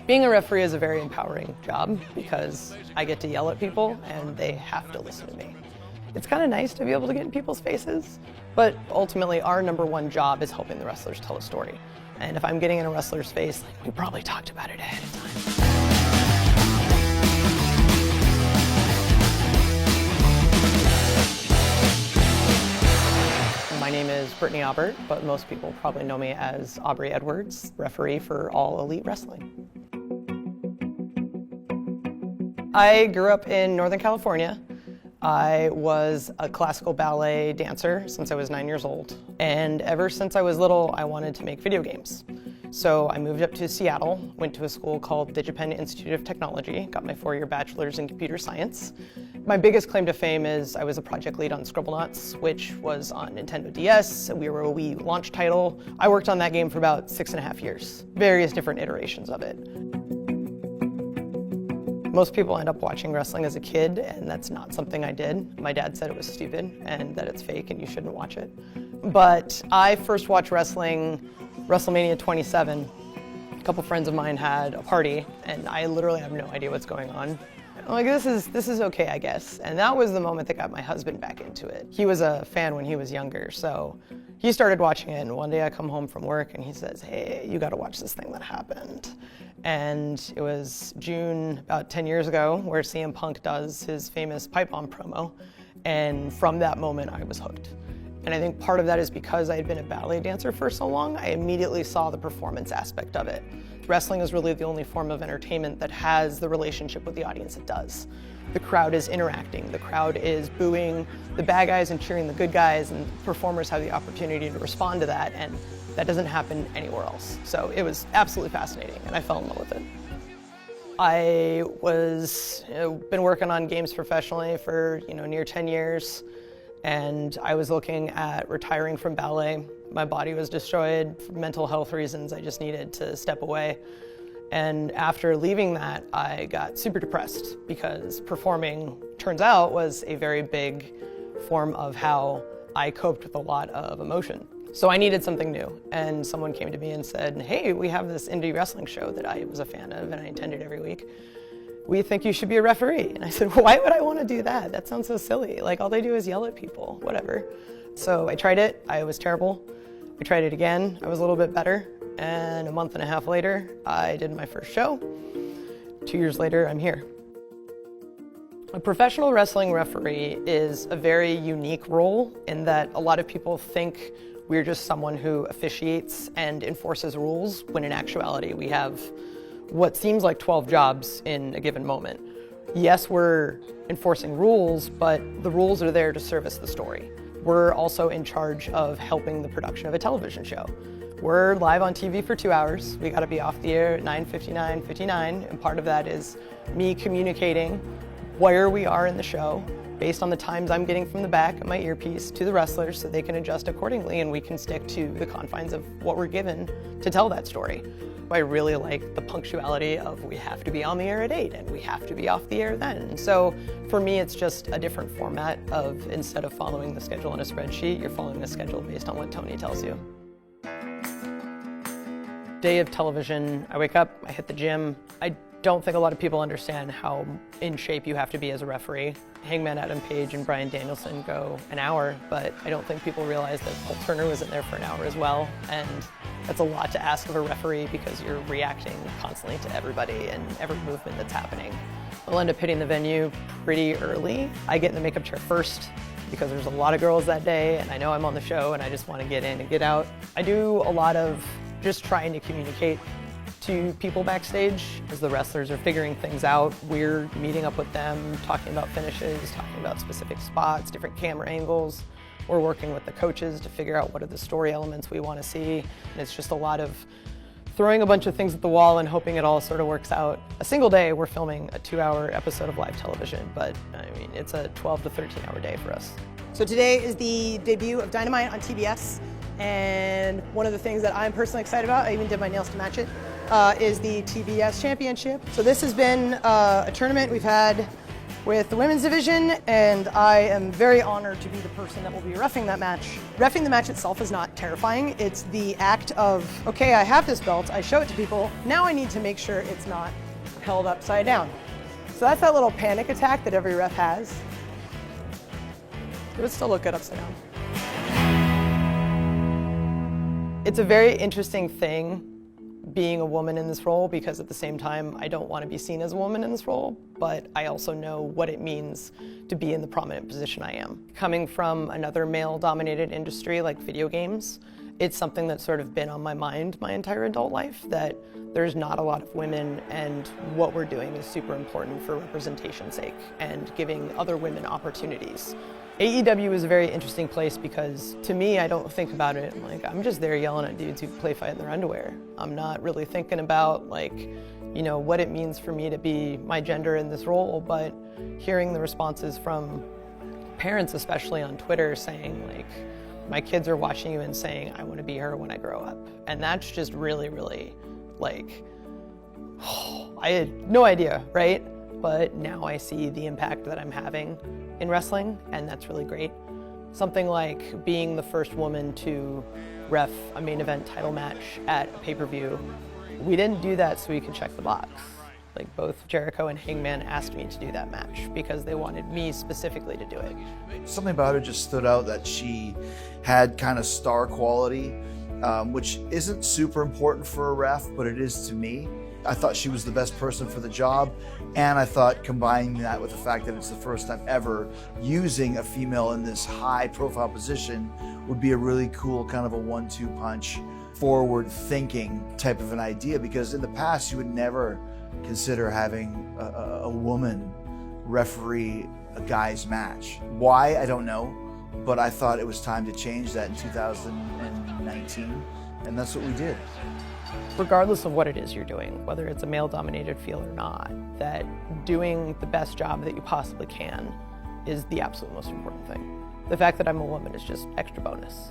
Being a referee is a very empowering job because I get to yell at people and they have to listen to me. It's kind of nice to be able to get in people's faces, but ultimately our number one job is helping the wrestlers tell a story. And if I'm getting in a wrestler's face, we probably talked about it ahead of time. My name is Britney Albert, but most people probably know me as Aubrey Edwards, referee for All Elite Wrestling. I grew up in Northern California. I was a classical ballet dancer since I was 9 years old. And ever since I was little, I wanted to make video games. So I moved up to Seattle, went to a school called DigiPen Institute of Technology, got my 4-year bachelor's in computer science. My biggest claim to fame is I was a project lead on Scribblenauts, which was on Nintendo DS. We were a Wii launch title. I worked on that game for about 6.5 years, various different iterations of it. Most people end up watching wrestling as a kid, and that's not something I did. My dad said it was stupid and that it's fake and you shouldn't watch it. But I first watched wrestling WrestleMania 27. A couple friends of mine had a party, and I literally have no idea what's going on. I'm like, this is okay, I guess. And that was the moment that got my husband back into it. He was a fan when he was younger, so he started watching it, and one day I come home from work and he says, hey, you gotta watch this thing that happened. And it was June, about 10 years ago, where CM Punk does his famous pipe bomb promo. And from that moment, I was hooked. And I think part of that is because I had been a ballet dancer for so long, I immediately saw the performance aspect of it. Wrestling is really the only form of entertainment that has the relationship with the audience it does. The crowd is interacting, the crowd is booing the bad guys and cheering the good guys, and performers have the opportunity to respond to that, and that doesn't happen anywhere else. So it was absolutely fascinating, and I fell in love with it. I was been working on games professionally for near 10 years. And I was looking at retiring from ballet. My body was destroyed for mental health reasons. I just needed to step away. And after leaving that, I got super depressed because performing, turns out, was a very big form of how I coped with a lot of emotion. So I needed something new. And someone came to me and said, hey, we have this indie wrestling show that I was a fan of and I attended every week. We think you should be a referee. And I said, why would I want to do that? That sounds so silly. Like, all they do is yell at people, whatever. So I tried it, I was terrible. I tried it again, I was a little bit better. And a month and a half later, I did my first show. 2 years later, I'm here. A professional wrestling referee is a very unique role in that a lot of people think we're just someone who officiates and enforces rules, when in actuality we have what seems like 12 jobs in a given moment. Yes, we're enforcing rules, but the rules are there to service the story. We're also in charge of helping the production of a television show. We're live on TV for 2 hours. We gotta be off the air at 9:59, and part of that is me communicating where we are in the show based on the times I'm getting from the back of my earpiece to the wrestlers so they can adjust accordingly and we can stick to the confines of what we're given to tell that story. I really like the punctuality of we have to be on the air at 8 and we have to be off the air then. And so for me, it's just a different format of, instead of following the schedule on a spreadsheet, you're following the schedule based on what Tony tells you. Day of television, I wake up, I hit the gym. I don't think a lot of people understand how in shape you have to be as a referee. Hangman Adam Page and Bryan Danielson go an hour, but I don't think people realize that Paul Turner was in there for an hour as well. And that's a lot to ask of a referee because you're reacting constantly to everybody and every movement that's happening. I'll end up hitting the venue pretty early. I get in the makeup chair first because there's a lot of girls that day and I know I'm on the show and I just want to get in and get out. I do a lot of just trying to communicate to people backstage as the wrestlers are figuring things out. We're meeting up with them, talking about finishes, talking about specific spots, different camera angles. We're working with the coaches to figure out what are the story elements we want to see. And it's just a lot of throwing a bunch of things at the wall and hoping it all sort of works out. A single day, we're filming a 2-hour episode of live television, but I mean, it's a 12 to 13-hour day for us. So today is the debut of Dynamite on TBS. And one of the things that I'm personally excited about, I even did my nails to match it, is the TBS Championship. So this has been a tournament we've had with the women's division, and I am very honored to be the person that will be reffing that match. Reffing the match itself is not terrifying. It's the act of, okay, I have this belt, I show it to people, now I need to make sure it's not held upside down. So that's that little panic attack that every ref has. It would still look good upside down. It's a very interesting thing being a woman in this role, because at the same time I don't want to be seen as a woman in this role, but I also know what it means to be in the prominent position I am. Coming from another male-dominated industry like video games, it's something that's sort of been on my mind my entire adult life, that there's not a lot of women, and what we're doing is super important for representation's sake and giving other women opportunities. AEW is a very interesting place because, to me, I don't think about it like I'm just there yelling at dudes who play fight in their underwear. I'm not really thinking about what it means for me to be my gender in this role, but hearing the responses from parents, especially on Twitter, saying my kids are watching you and saying, I want to be her when I grow up. And that's just really, really I had no idea, right? But now I see the impact that I'm having in wrestling, and that's really great. Something like being the first woman to ref a main event title match at a pay-per-view. We didn't do that so we could check the box. Both Jericho and Hangman asked me to do that match because they wanted me specifically to do it. Something about her just stood out, that she had kind of star quality, which isn't super important for a ref, but it is to me. I thought she was the best person for the job, and I thought combining that with the fact that it's the first time ever using a female in this high profile position would be a really cool kind of a 1-2 punch, forward thinking type of an idea, because in the past you would never consider having a woman referee a guy's match. Why, I don't know, but I thought it was time to change that in 2019, and that's what we did. Regardless of what it is you're doing, whether it's a male-dominated field or not, that doing the best job that you possibly can is the absolute most important thing. The fact that I'm a woman is just extra bonus.